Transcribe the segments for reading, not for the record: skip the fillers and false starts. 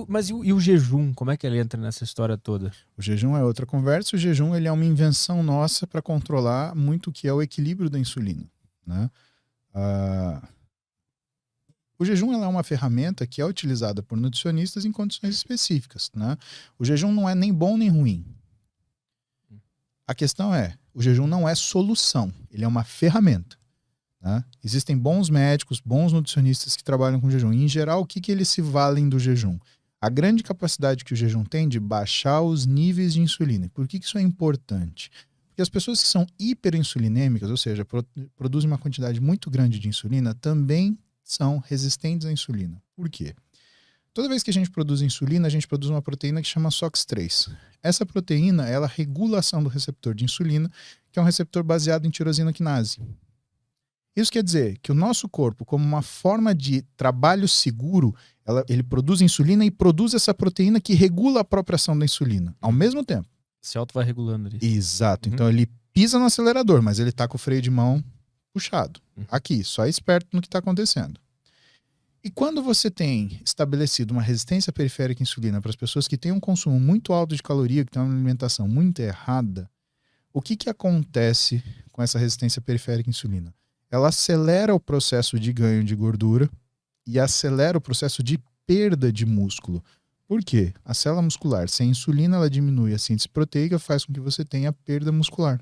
Mas e o jejum? Como é que ele entra nessa história toda? O jejum é outra conversa. O jejum ele é uma invenção nossa para controlar muito o que é o equilíbrio da insulina, né? Ah, o jejum ela é uma ferramenta que é utilizada por nutricionistas em condições específicas, né? O jejum não é nem bom nem ruim. A questão é, o jejum não é solução, ele é uma ferramenta. Né? Existem bons médicos, bons nutricionistas que trabalham com jejum. E, em geral, o que eles se valem do jejum? A grande capacidade que o jejum tem de baixar os níveis de insulina. Por que isso é importante? Porque as pessoas que são hiperinsulinêmicas, ou seja, produzem uma quantidade muito grande de insulina, também são resistentes à insulina. Por quê? Toda vez que a gente produz insulina, a gente produz uma proteína que chama SOX3. Essa proteína, ela regula a ação do receptor de insulina, que é um receptor baseado em tirosina quinase. Isso quer dizer que o nosso corpo, como uma forma de trabalho seguro, ele produz insulina e produz essa proteína que regula a própria ação da insulina, ao mesmo tempo. Se auto vai regulando ali. Exato. Então ele pisa no acelerador, mas ele está com o freio de mão puxado. Aqui, só esperto no que está acontecendo. E quando você tem estabelecido uma resistência periférica à insulina para as pessoas que têm um consumo muito alto de caloria, que têm uma alimentação muito errada, o que acontece com essa resistência periférica à insulina? Ela acelera o processo de ganho de gordura e acelera o processo de perda de músculo. Por quê? A célula muscular, sem insulina, ela diminui a síntese proteica, faz com que você tenha perda muscular.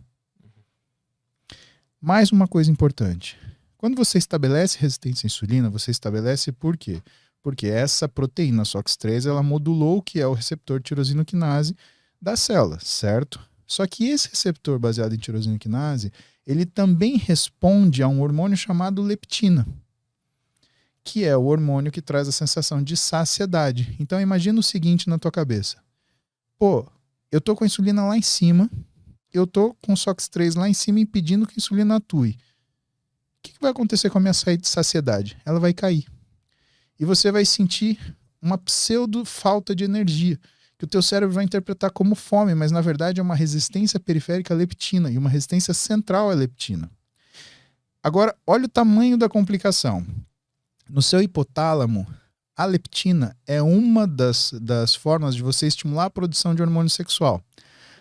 Mais uma coisa importante. Quando você estabelece resistência à insulina, você estabelece por quê? Porque essa proteína SOX3, ela modulou o que é o receptor tirosina quinase da célula, certo? Só que esse receptor baseado em tirosina quinase, ele também responde a um hormônio chamado leptina, que é o hormônio que traz a sensação de saciedade. Então imagina o seguinte na tua cabeça. Pô, eu tô com a insulina lá em cima, eu tô com o SOX3 lá em cima impedindo que a insulina atue. O que vai acontecer com a minha saciedade? Ela vai cair. E você vai sentir uma pseudo falta de energia, que o teu cérebro vai interpretar como fome, mas na verdade é uma resistência periférica à leptina e uma resistência central à leptina. Agora, olha o tamanho da complicação. No seu hipotálamo, a leptina é uma das formas de você estimular a produção de hormônio sexual.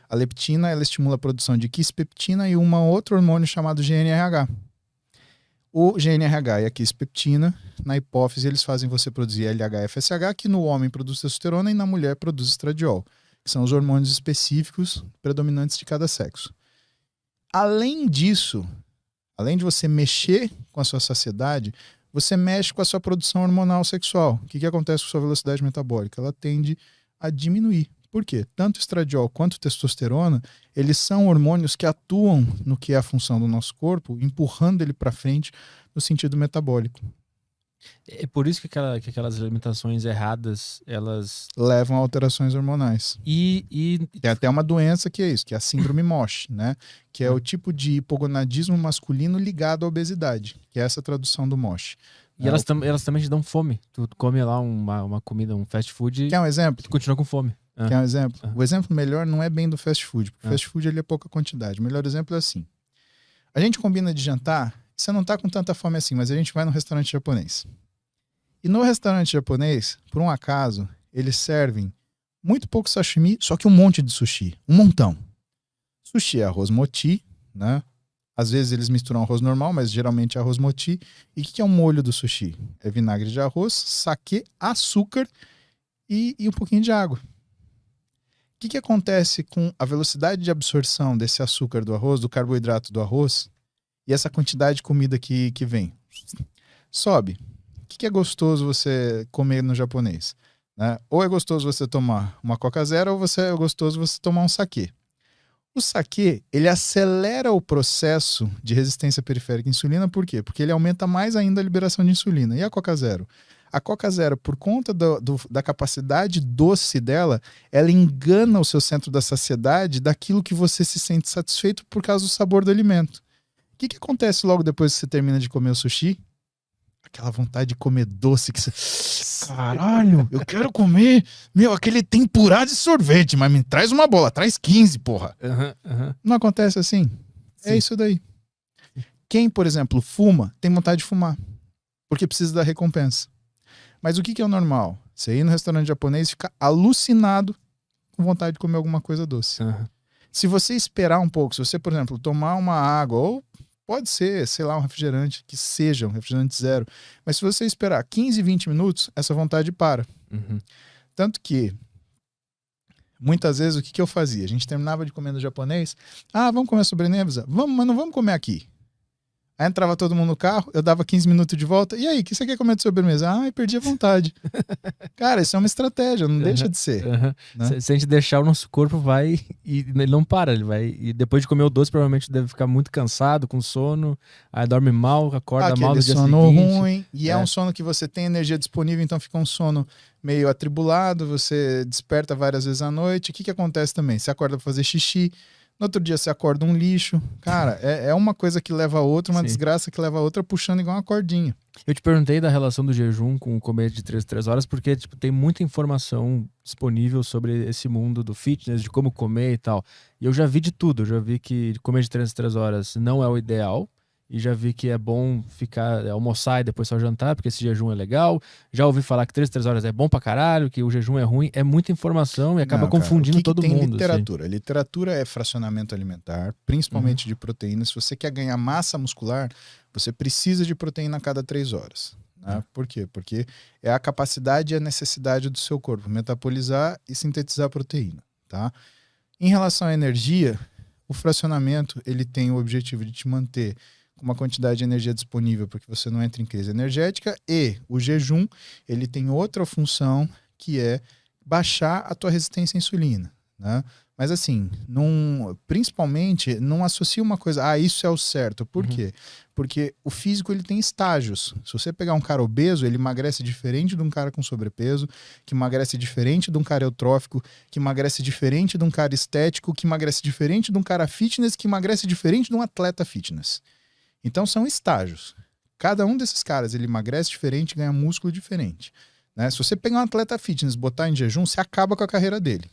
A leptina ela estimula a produção de quispeptina e um outro hormônio chamado GNRH. O GNRH e a quispeptina, na hipófise, eles fazem você produzir LH-FSH, que no homem produz testosterona e na mulher produz estradiol, que são os hormônios específicos predominantes de cada sexo. Além disso, além de você mexer com a sua saciedade, você mexe com a sua produção hormonal sexual. O que acontece com a sua velocidade metabólica? Ela tende a diminuir. Por quê? Tanto o estradiol quanto a testosterona, eles são hormônios que atuam no que é a função do nosso corpo, empurrando ele para frente no sentido metabólico. É por isso que aquelas alimentações erradas, elas levam a alterações hormonais. Tem até uma doença que é isso, que é a síndrome MOSH, né? Que é o tipo de hipogonadismo masculino ligado à obesidade, que é essa tradução do MOSH. E elas também te dão fome. Tu come lá uma comida, um fast food. Quer um exemplo? Tu continua com fome. Quer um exemplo? O exemplo melhor não é bem do fast food, porque o fast food ele é pouca quantidade. O melhor exemplo é assim. A gente combina de jantar, você não tá com tanta fome assim, mas a gente vai no restaurante japonês. E no restaurante japonês, por um acaso, eles servem muito pouco sashimi, só que um monte de sushi. Um montão. Sushi é arroz moti, né? Às vezes eles misturam arroz normal, mas geralmente é arroz moti. E o que é o molho do sushi? É vinagre de arroz, saquê, açúcar e um pouquinho de água. O que acontece com a velocidade de absorção desse açúcar do arroz, do carboidrato do arroz, e essa quantidade de comida que vem? Sobe. O que é gostoso você comer no japonês? Né? Ou é gostoso você tomar uma Coca Zero, ou é gostoso você tomar um saquê. O saquê, ele acelera o processo de resistência periférica à insulina, por quê? Porque ele aumenta mais ainda a liberação de insulina. E a Coca Zero? A Coca Zero, por conta da capacidade doce dela, ela engana o seu centro da saciedade daquilo que você se sente satisfeito por causa do sabor do alimento. O que acontece logo depois que você termina de comer o sushi? Aquela vontade de comer doce que você... Caralho, eu quero comer, aquele tempurá de sorvete, mas me traz uma bola, traz 15, porra. Não acontece assim? Sim. É isso daí. Quem, por exemplo, fuma, tem vontade de fumar, porque precisa da recompensa. Mas o que é o normal? Você ir no restaurante japonês e ficar alucinado com vontade de comer alguma coisa doce. Aham. Se você esperar um pouco, se você, por exemplo, tomar uma água, ou pode ser, sei lá, um refrigerante, que seja um refrigerante zero, mas se você esperar 15, 20 minutos, essa vontade para. Uhum. Tanto que, muitas vezes, o que eu fazia? A gente terminava de comer no japonês, vamos comer sobremesa? Vamos, mas não vamos comer aqui. Aí entrava todo mundo no carro, eu dava 15 minutos de volta, e aí, o que você quer comer de sobremesa? Perdi a vontade. Cara, isso é uma estratégia, não deixa de ser. Uhum. Né? Se a gente deixar, o nosso corpo vai e ele não para, ele vai. E depois de comer o doce, provavelmente deve ficar muito cansado, com sono, aí dorme mal, acorda mal no dia sono seguinte. ruim, e é um sono que você tem energia disponível, então fica um sono meio atribulado, você desperta várias vezes à noite. O que acontece também? Você acorda pra fazer xixi, no outro dia você acorda um lixo. Cara, é uma coisa que leva a outra, uma Sim. desgraça que leva a outra, puxando igual uma cordinha. Eu te perguntei da relação do jejum com o comer de 3 horas, porque tipo, tem muita informação disponível sobre esse mundo do fitness, de como comer e tal. E eu já vi de tudo, eu já vi que comer de 3 horas não é o ideal, e já vi que é bom ficar, almoçar e depois só jantar, porque esse jejum é legal. Já ouvi falar que 3 horas é bom pra caralho, que o jejum é ruim. É muita informação e acaba Não, cara, confundindo o que todo tem mundo. literatura? Literatura é fracionamento alimentar, principalmente de proteínas. Se você quer ganhar massa muscular, você precisa de proteína a cada 3 horas. Né? Por quê? Porque é a capacidade e a necessidade do seu corpo metabolizar e sintetizar proteína. Tá? Em relação à energia, o fracionamento ele tem o objetivo de te manter com uma quantidade de energia disponível para que você não entre em crise energética, e o jejum ele tem outra função, que é baixar a tua resistência à insulina. Né? Mas assim, principalmente, não associa uma coisa, isso é o certo. Por quê? Porque o físico ele tem estágios. Se você pegar um cara obeso, ele emagrece diferente de um cara com sobrepeso, que emagrece diferente de um cara eutrófico, que emagrece diferente de um cara estético, que emagrece diferente de um cara fitness, que emagrece diferente de um atleta fitness. Então são estágios. Cada um desses caras ele emagrece diferente, ganha músculo diferente. Né? Se você pegar um atleta fitness e botar em jejum, você acaba com a carreira dele.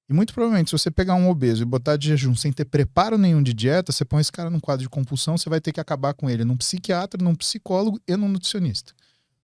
E muito provavelmente, se você pegar um obeso e botar de jejum sem ter preparo nenhum de dieta, você põe esse cara num quadro de compulsão, você vai ter que acabar com ele num psiquiatra, num psicólogo e num nutricionista.